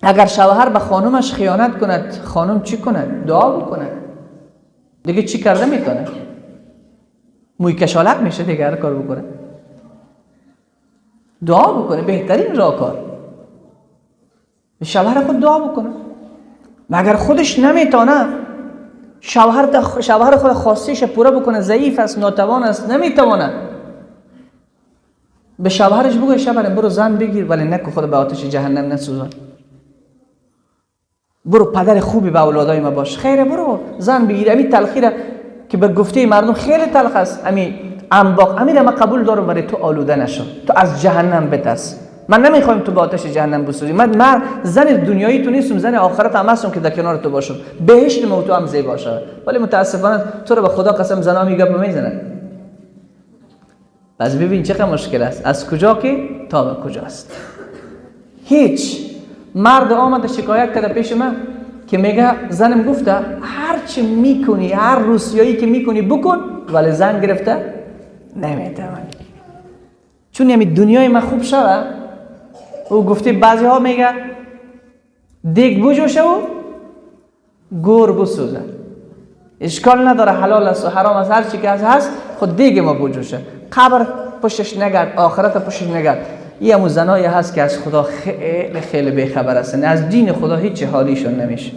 اگر شوهر به خانومش خیانت کند، خانم چی کند؟ دعا بکند. دیگه چی کرده میتونه؟ موی کشالک میشه دیگه هر کار بکنه. دعا بکنه، بهترین راهکار. به شوهر خود دعا بکنه. مگر خودش نمیتونه شوهر خود خواستیش پورا بکنه، ضعیف است، ناتوان است، نمیتونه، به شوهرش بگه شوهر برو زن بگیر ولی نکو خود به آتش جهنم نسوزان. برو پدر خوبی به اولادای ما باش. خیره برو زن بگیر. امی تلخی را که به گفته مردم خیلی تلخ است، امی انباق امی را من قبول دارم ولی تو آلوده نشو، تو از جهنم بترس. من نمیخوایم تو به آتش جهنم بسوزی. من زن دنیایی تو نیستم، زن آخرت هم هستم که در کنار تو باشم، بهشت ما تو هم زیبا شود. ولی متاسفانه تو رو به خدا قسم زنا میگه میزنن. پس ببین چقدر مشکل است، از کجا که تا به کجاست. هیچ مرد آمده شکایت کرده پیش من که میگه زنم گفته هر چی میکنی، هر روسیایی که میکنی بکن، ولی زن گرفته نمیتوانی. چون یعنی دنیای من خوب شده. او گفته بعضی ها میگه دیگ بجوشه و گور بسوزه، اشکال نداره، حلال است و حرام است، هر چی که هست خود دیگ ما بجوشه، قبر پشتش نگرد، آخرت پشتش نگرد. یه همون زنایی هست که از خدا خیلی خیلی بیخبر هستن، از دین خدا هیچ حالیشون نمیشه.